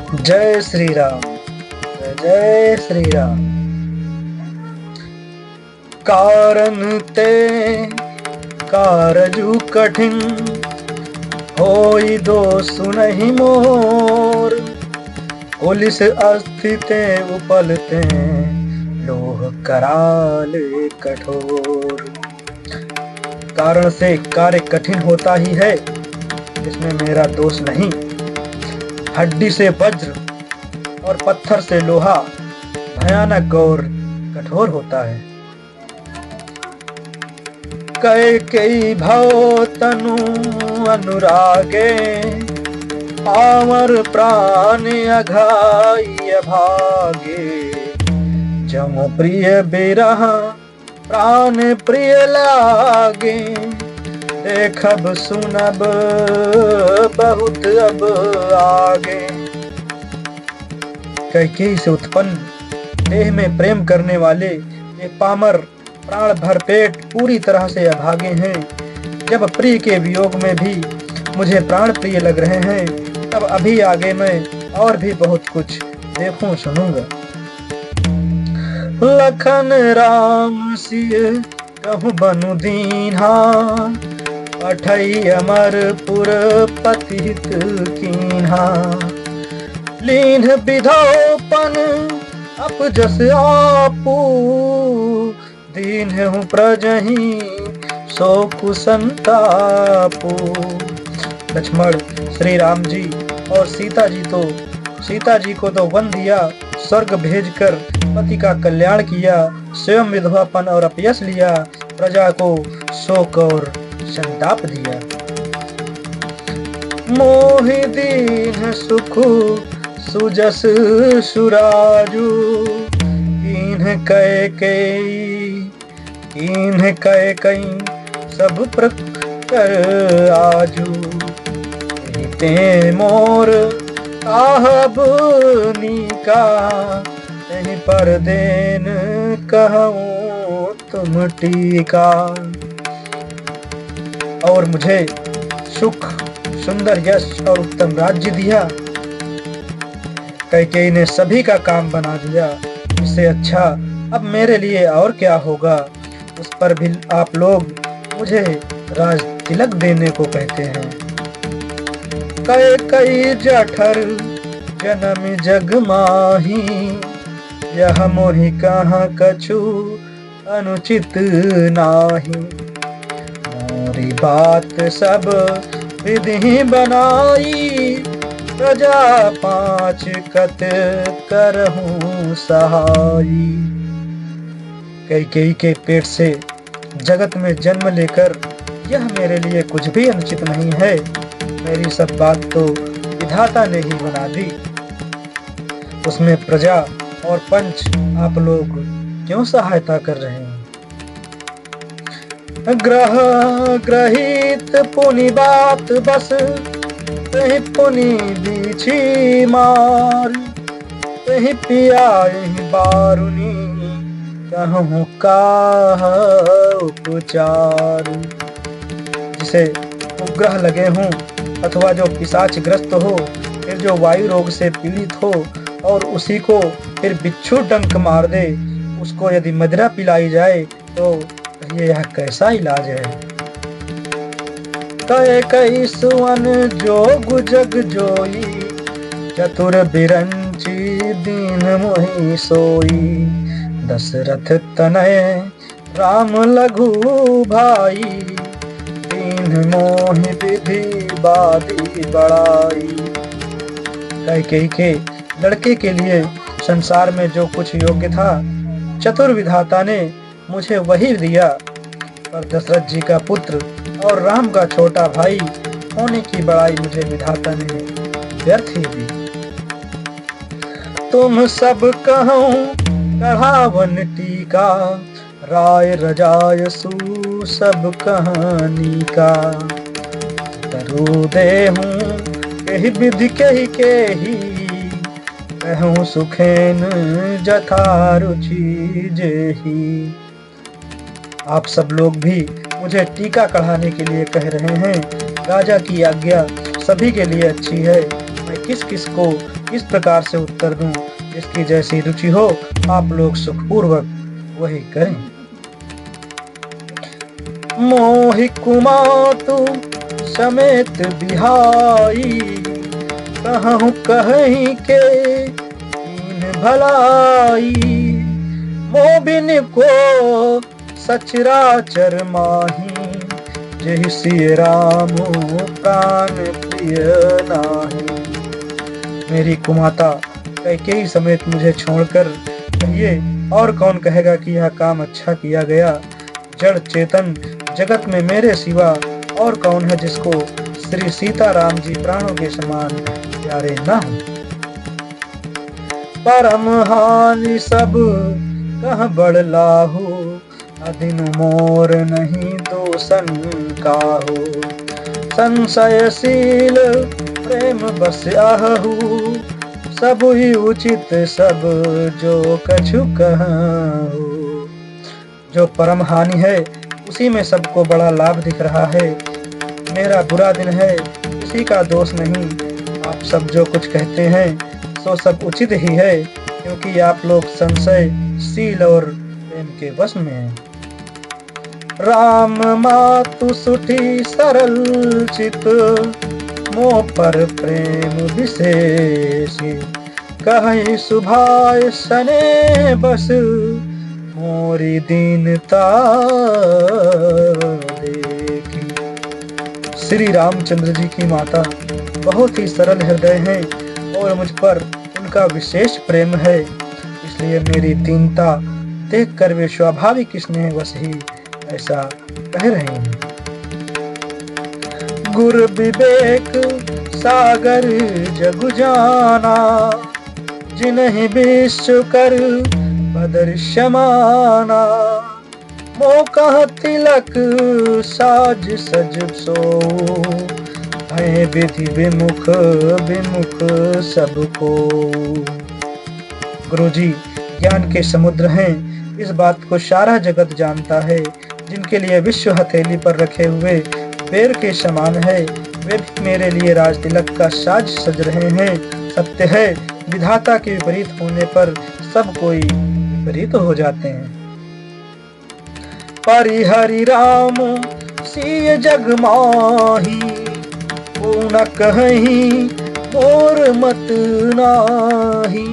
जय श्री राम। जय जय श्री राम। कारण ते कारजु कठिन होई दो सुनहि मोर। पुलिस अस्थिते उपलते लोह कराल कठोर। कारण से कार्य कठिन होता ही है, इसमें मेरा दोष नहीं। हड्डी से वज्र और पत्थर से लोहा भयानक और कठोर होता है। कैकेयी भव तनु अनुरागे पावर प्राण अघाई भागे। जमु प्रिय बिरह प्राण प्रिय लागे। देखब सुनब बहुत अब आगे। कैकेयी से उत्पन्न देह में प्रेम करने वाले ये पामर प्राण भर पेट पूरी तरह से अभागे हैं। जब प्रिय के वियोग में भी मुझे प्राण प्रिय लग रहे हैं, तब अभी आगे मैं और भी बहुत कुछ देखूं सुनूंगा। लखन राम सिय कहूँ बनु दीन्हा। अठई अमरपुर पतित कीन्हा। लीन विधोपन अपजस आपू। दीन हूँ प्रजहि सो कुसंतापू। लक्ष्मण श्री राम जी और सीता जी को तो वन दिया, स्वर्ग भेजकर पति का कल्याण किया, स्वयं विधवापन और अपयश लिया, प्रजा को शोक और संताप दिया। मोहि दीन सुख सुजस सुराजू। कीन्ह कैकेयी सब प्रकर आजू। ते मोर आहब नीका। नहीं पर देन कहूँ तुम टीका। और मुझे सुख सुंदर यश और उत्तम राज्य दिया। कैकेयी ने सभी का काम बना दिया। इससे अच्छा अब मेरे लिए और क्या होगा। उस पर भी आप लोग मुझे राज तिलक देने को कहते हैं। कैकेयी जठर जन्म जग माही। यह मोहि कहाँ कछु अनुचित नाही। मोरी बात सब विधि बनाई। प्रजा पाँच कत करहूं सहाई। कैकेयी के पेट से जगत में जन्म लेकर यह मेरे लिए कुछ भी अनुचित नहीं है। मेरी सब बात तो विधाता ने ही बना दी। उसमें प्रजा और पंच आप लोग क्यों सहायता कर रहे हैं। ग्रह ग्रहित पुनि बात बस। तहि पुनि बीछी मार। तहि पिया बारुनी। कहूँ का उपचार। जिसे उपग्रह लगे हों अथवा जो पिशाच ग्रस्त हो, फिर जो वायु रोग से पीड़ित हो और उसी को फिर बिच्छू डंक मार दे, उसको यदि मदिरा पिलाई जाए तो कहिए यह कैसा इलाज है। कैकेयी सुवन जोग जग जोई। चतुर बिरंची दीन मोहि सोई। दशरथ तनय राम लघु भाई। दीन मोहि विधि बादी बड़ाई। कैकेयी के लड़के के लिए संसार में जो कुछ योग्य था, चतुर विधाता ने मुझे वही दिया। पर दशरथ जी का पुत्र और राम का छोटा भाई होने की बड़ाई मुझे विधाता ने व्यर्थ ही दी। तुम सब कहूँ कढ़ावन टीका। राय रजाय सु सब कहानी का। तरु देहूँ कही विधि केही। कहूँ सुखेन जथा रुचि जेही। आप सब लोग भी मुझे टीका कढ़ाने के लिए कह रहे हैं। राजा की आज्ञा सभी के लिए अच्छी है। मैं किस किस को किस प्रकार से उत्तर दूं। जिसकी जैसी रुचि हो आप लोग सुखपूर्वक वही करें। मोहि कुमातु समेत बिहाई, कहूँ कहीं के कीन भलाई। मोबिन को सचराचर माही, जय सिय राम प्राण प्रिय नाही। मेरी कुमाता कैकेयी समेत मुझे छोड़कर कहिए और कौन कहेगा कि यह काम अच्छा किया गया। जड़ चेतन जगत में मेरे सिवा और कौन है जिसको श्री सीताराम जी प्राणों के समान प्यारे न हो। परम हानि सब कह बढ़ लाहू, अदिन मोर नहीं दोसन काहू। संशयशील प्रेम बस आहू, सब ही उचित सब जो कछु कहूँ। जो परम हानि है उसी में सबको बड़ा लाभ दिख रहा है। मेरा बुरा दिन है किसी का दोष नहीं। आप सब जो कुछ कहते हैं सो सब उचित ही है, क्योंकि आप लोग संशय शील और प्रेम के वश में हैं। राम मातु सुठी सरल चित, मोह पर प्रेम विशेषी। कहीं सुभाय सने बस, मोरी दीनता देखी। श्री रामचंद्र जी की माता बहुत ही सरल हृदय हैं और मुझ पर उनका विशेष प्रेम है, इसलिए मेरी दीनता देखकर वे स्वाभाविक स्नेहवश ही ऐसा कह रहे हैं। गुर विवेक सागर जग जाना, जिन्हें विश्व कर बदर्शमाना। मौका तिलक साज सज सो, भय विधि विमुख विमुख सबको। गुरुजी ज्ञान के समुद्र हैं, इस बात को सारा जगत जानता है। जिनके लिए विश्व हथेली पर रखे हुए बेर के समान है, वे भी मेरे लिए राज तिलक का साज सज रहे हैं। सत्य है विधाता के विपरीत होने पर सब कोई विपरीत हो जाते हैं। परिहरि राम सिय जग माही, न कहीं मोर मत नाही।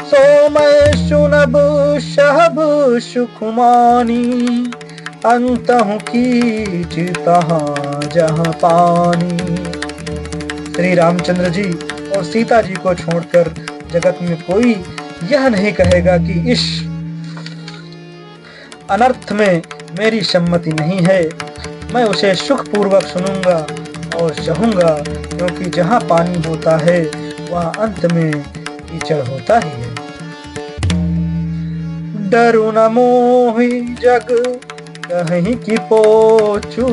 सो मैं सुनब सहब सुख मानी, अंतहु कीच तहाँ जहाँ पानी। श्री रामचंद्र जी और सीता जी को छोड़कर जगत में कोई यह नहीं कहेगा कि इस अनर्थ में मेरी सम्मति नहीं है। मैं उसे सुख पूर्वक सुनूंगा और सहूंगा, क्योंकि जहाँ पानी होता है वहाँ अंत में कीचड़ होता ही है। डरू न मोहि जग कहीं की पोचू,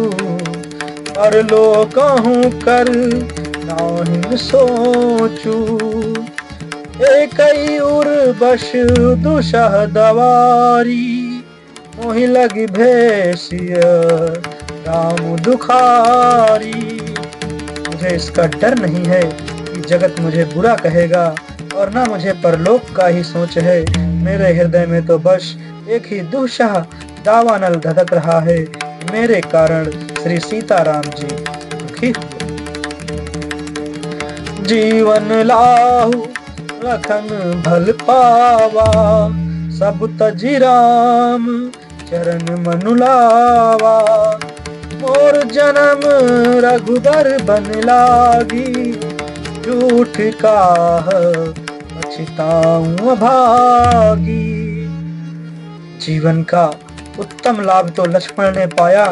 पर लो कहूँ कर नाहिन सोचू। एकई उर्वश दुसह दवारी, मोहि लगी भेसिय राम दुखारी। मुझे इसका डर नहीं है कि जगत मुझे बुरा कहेगा, और न मुझे परलोक का ही सोच है। मेरे हृदय में तो बस एक ही दुस्सह दावानल धधक रहा है, मेरे कारण श्री सीताराम जी दुखी हुए। जीवन लाहु लखन भल पावा, सब तजी राम चरण मनु लावा। मोर जन्म रघुबर बन लागी, झूठ काह पछताऊं भागी। जीवन का उत्तम लाभ तो लक्ष्मण ने पाया,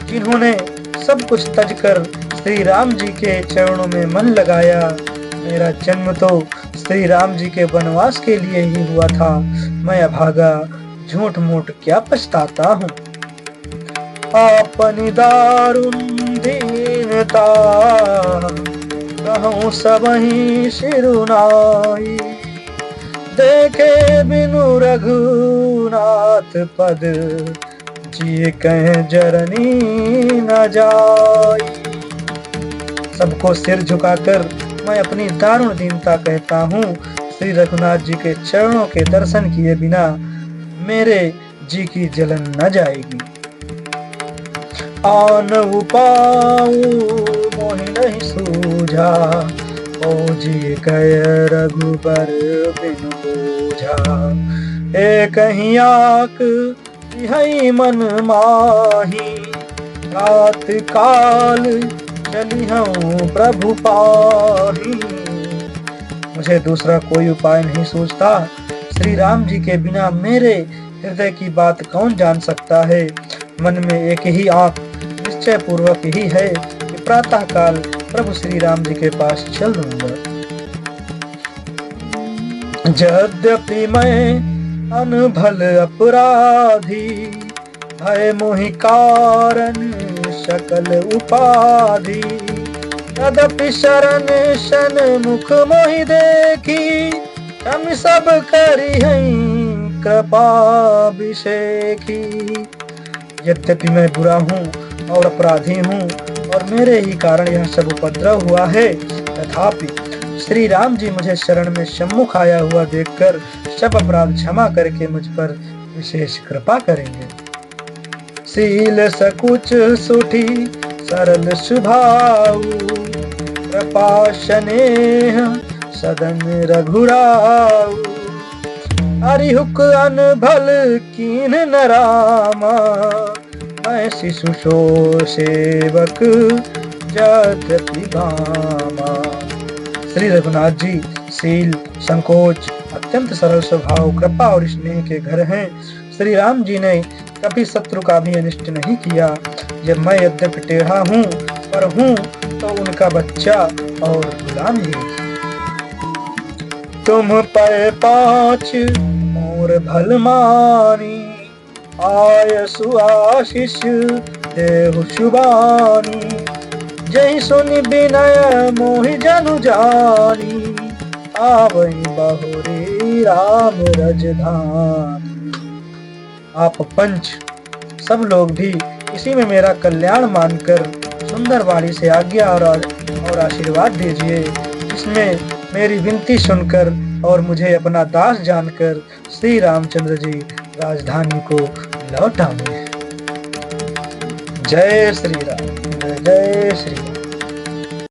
जिन्होंने सब कुछ तजकर श्री राम जी के चरणों में मन लगाया। मेरा जन्म तो श्री राम जी के वनवास के लिए ही हुआ था। मैं अभागा झूठ मूठ क्या पछताता हूँ। अपनी दारुण दीनता, कहूँ सबही सिरुनाई। देखे बिनु रघुनाथ पद, जिए कहें जरनी न जाई। सबको सिर झुकाकर मैं अपनी दारुण दीनता कहता हूँ। श्री रघुनाथ जी के चरणों के दर्शन किए बिना मेरे जी की जलन न जाएगी। आन उपाऊ मोहि नहीं सूझा, ओ जी कय रघुबर बिनु बूझा। एक ही आक यही मन माही, रात काल चली हूँ प्रभु पाही। मुझे दूसरा कोई उपाय नहीं सूझता। श्री राम जी के बिना मेरे हृदय की बात कौन जान सकता है। मन में एक ही आंख निश्चय पूर्वक ही है कि प्रातः काल प्रभु श्री राम जी के पास चल दूंगा। यद्यपि मैं अनभल अपराधी, भय मोहि कारण सकल उपाधि। तदपि शरण शन मुख मोहि देखी, हम सब करी हैं कृपाभिषेकी। यद्यपि मैं बुरा हूँ और अपराधी हूँ और मेरे ही कारण यह सब उपद्रव हुआ है, तथापि श्री राम जी मुझे शरण में सम्मुख आया हुआ देखकर सब अपराध क्षमा करके मुझ पर विशेष कृपा करेंगे। शील सकुच सुठी सरल स्वभाव, कृपा स्नेह सदन रघुराऊ। हरिहुक अनभल कीन न रामा, मैं शिशु सो सेवक जगति भामा। श्री रघुनाथ जी शील, संकोच, अत्यंत सरल स्वभाव, कृपा और स्नेह के घर हैं। श्री राम जी ने कभी शत्रु का भी अनिष्ट नहीं किया। जब मैं यद्यपि टेढ़ा हूँ पर हूँ तो उनका बच्चा और गुलाम ही। तुम पे पाँच मोर भल मानी, आय सुआशीष देहु शुबानी। जय सुनि विनय मोहि जनु जानी, आवई बहुरी राम रजधानी। आप पंच सब लोग भी इसी में मेरा कल्याण मानकर सुंदर वाणी से आज्ञा और आशीर्वाद दीजिए। इसमें मेरी विनती सुनकर और मुझे अपना दास जानकर श्री रामचंद्र जी राजधानी को लौट आए। जय श्री राम, जय श्री राम।